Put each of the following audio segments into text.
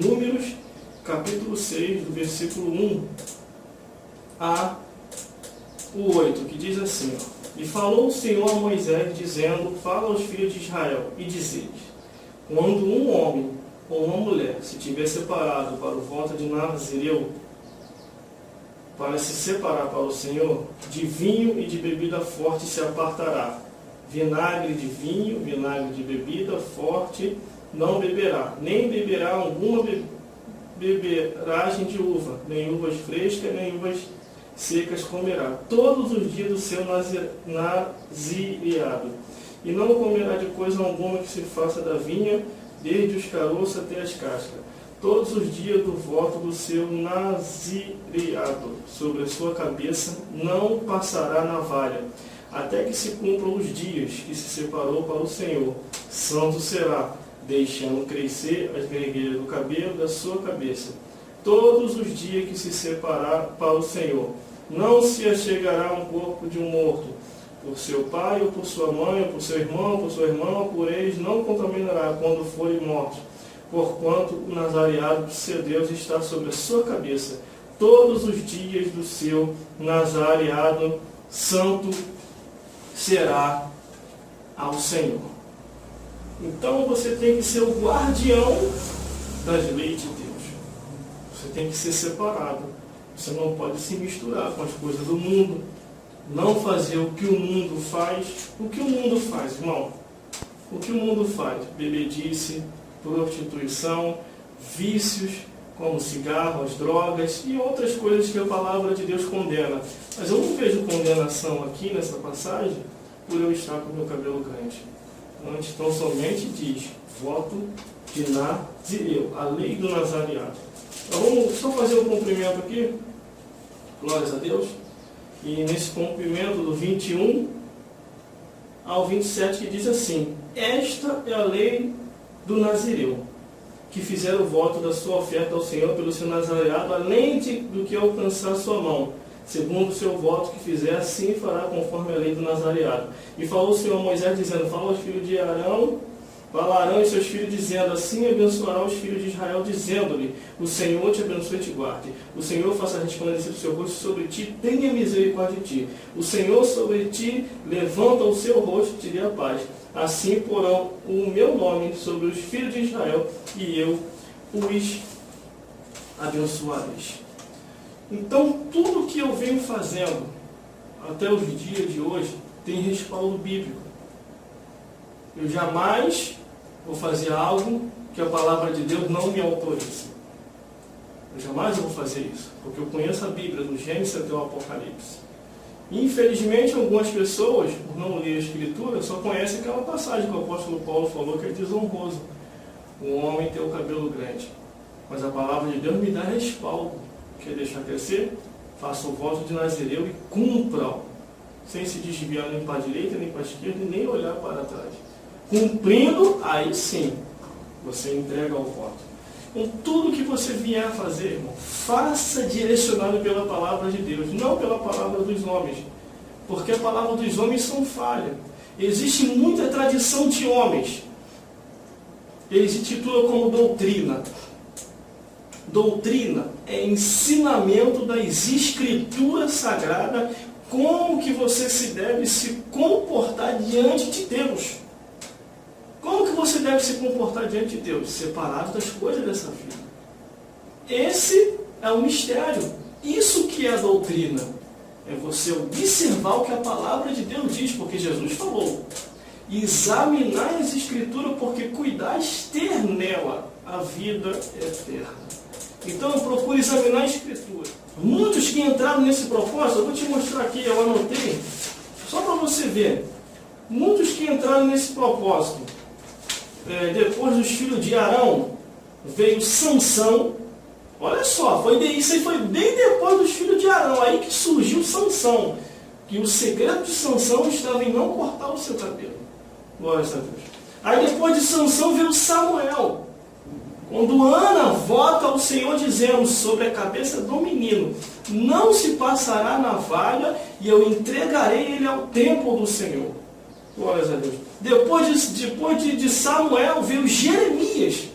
Números, capítulo 6, do versículo 1 a o 8, que diz assim, ó: E falou o Senhor a Moisés, dizendo, fala aos filhos de Israel, e dizeis, quando um homem ou uma mulher se tiver separado para o voto de Nazireu, para se separar para o Senhor, de vinho e de bebida forte se apartará. Vinagre de vinho, vinagre de bebida forte não beberá, nem beberá alguma beberagem de uva, nem uvas frescas, nem uvas secas comerá, todos os dias do seu nazireado. E não comerá de coisa alguma que se faça da vinha, desde os caroços até as cascas, todos os dias do voto do seu nazireado. Sobre a sua cabeça não passará navalha, até que se cumpram os dias que se separou para o Senhor. Santo será, deixando crescer as gregueiras do cabelo da sua cabeça. Todos os dias que se separar para o Senhor, não se achegará um corpo de um morto, por seu pai, ou por sua mãe, ou por seu irmão, ou por sua irmã, por eles não contaminará quando forem mortos, porquanto o nazareado do seu Deus está sobre a sua cabeça, todos os dias do seu nazareado, santo será ao Senhor. Então você tem que ser o guardião das leis de Deus. Você tem que ser separado. Você não pode se misturar com as coisas do mundo. Não fazer o que o mundo faz. O que o mundo faz, irmão? O que o mundo faz? Bebedice, prostituição, vícios, como cigarro, as drogas e outras coisas que a palavra de Deus condena. Mas eu não vejo condenação aqui nessa passagem por eu estar com o meu cabelo grande. Antes, então, somente diz, voto de Nazireu, a lei do nazareado. Então, vamos só fazer um cumprimento aqui. Glórias a Deus. E nesse cumprimento do 21 ao 27, que diz assim: esta é a lei do Nazireu, que fizer o voto da sua oferta ao Senhor pelo seu nazareado, além do que alcançar sua mão, segundo o seu voto que fizer, assim fará conforme a lei do nazareado. E falou o Senhor a Moisés, dizendo, fala aos filhos de Arão, fala Arão e seus filhos, dizendo, assim abençoará os filhos de Israel, dizendo-lhe, o Senhor te abençoe e te guarde. O Senhor faça resplandecer o seu rosto sobre ti, tenha misericórdia de ti. O Senhor sobre ti levanta o seu rosto e te dê a paz. Assim porão o meu nome sobre os filhos de Israel, e eu os abençoarei. Então, tudo que eu venho fazendo até os dias de hoje tem respaldo bíblico. Eu jamais vou fazer algo que a palavra de Deus não me autorize. Eu jamais vou fazer isso, porque eu conheço a Bíblia, do Gênesis até o Apocalipse. Infelizmente, algumas pessoas, por não ler a Escritura, só conhecem aquela passagem que o apóstolo Paulo falou, que é desonroso o homem ter o cabelo grande. Mas a palavra de Deus me dá respaldo. Quer deixar crescer? Faça o voto de Nazireu e cumpra-o, sem se desviar nem para a direita, nem para a esquerda, e nem olhar para trás. Cumprindo, aí sim, você entrega o voto. Com tudo que você vier a fazer, irmão, faça direcionado pela palavra de Deus, não pela palavra dos homens. Porque a palavra dos homens são falha. Existe muita tradição de homens. Eles intitulam como doutrina. Doutrina é ensinamento das escrituras sagradas, como que você se deve se comportar diante de Deus. Como que você deve se comportar diante de Deus? Separado das coisas dessa vida. Esse é o mistério. Isso que é a doutrina. É você observar o que a palavra de Deus diz, porque Jesus falou. Examinar as escrituras, porque cuidais ter nela a vida eterna. Então, procure examinar a Escritura. Muitos que entraram nesse propósito, eu vou te mostrar aqui, eu anotei, só para você ver. Muitos que entraram nesse propósito, depois dos filhos de Arão, veio Sansão. Olha só, isso aí foi bem depois dos filhos de Arão, aí que surgiu Sansão. Que o segredo de Sansão estava em não cortar o seu cabelo. Glória a Deus. Aí depois de Sansão veio Samuel. Quando Ana vota ao Senhor dizendo sobre a cabeça do menino, não se passará navalha e eu entregarei ele ao templo do Senhor. Glórias a Deus. Depois de Samuel veio Jeremias.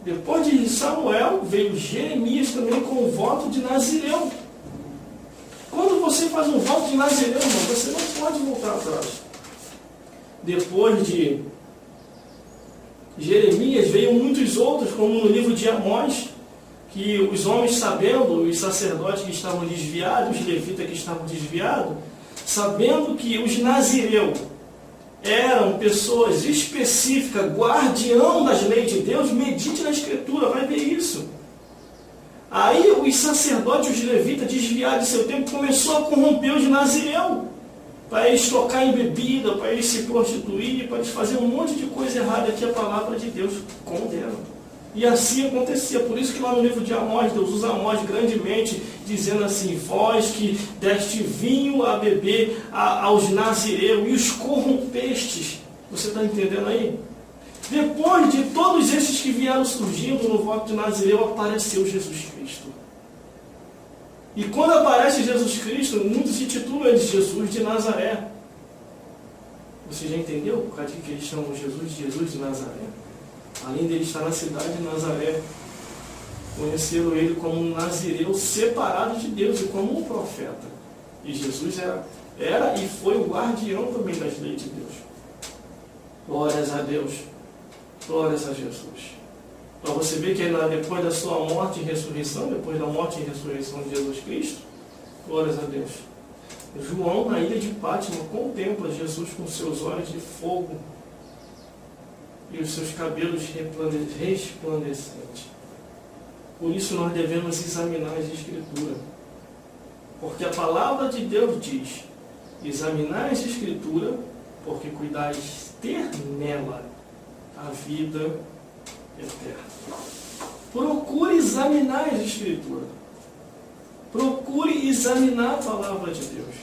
Depois de Samuel, veio Jeremias também com o voto de Nazireu. Quando você faz um voto de Nazireu, irmão, você não pode voltar atrás. Depois de Jeremias, veio muitos outros, como no livro de Amós, que os homens sabendo, os sacerdotes que estavam desviados, os levitas que estavam desviados, sabendo que os Nazireu eram pessoas específicas, guardião das leis de Deus, medite na Escritura, vai ver isso. Aí os sacerdotes, os levitas, desviados de seu tempo, começou a corromper os Nazireu, para eles tocar em bebida, para eles se prostituir, para eles fazer um monte de coisa errada que a palavra de Deus condena. E assim acontecia. Por isso que lá no livro de Amós, Deus usa Amós grandemente, dizendo assim: vós que deste vinho a beber aos Nazireu e os corrompestes. Você está entendendo aí? Depois de todos esses que vieram surgindo no voto de Nazireu, apareceu Jesus Cristo. E quando aparece Jesus Cristo, muitos se titulam de Jesus de Nazaré. Você já entendeu por causa de que eles chamam Jesus de Nazaré? Além dele estar na cidade de Nazaré, conheceram ele como um nazireu separado de Deus e como um profeta. E Jesus era e foi o guardião também das leis de Deus. Glórias a Deus. Glórias a Jesus. Para você ver que depois da sua morte e ressurreição, depois da morte e ressurreição de Jesus Cristo, glórias a Deus. João, na ilha de Pátimo, contempla Jesus com seus olhos de fogo e os seus cabelos resplandecentes. Por isso nós devemos examinar as Escrituras. Porque a palavra de Deus diz: examinai as Escrituras, porque cuidais ter nela a vida eterna. Procure examinar as Escrituras. Procure examinar a palavra de Deus.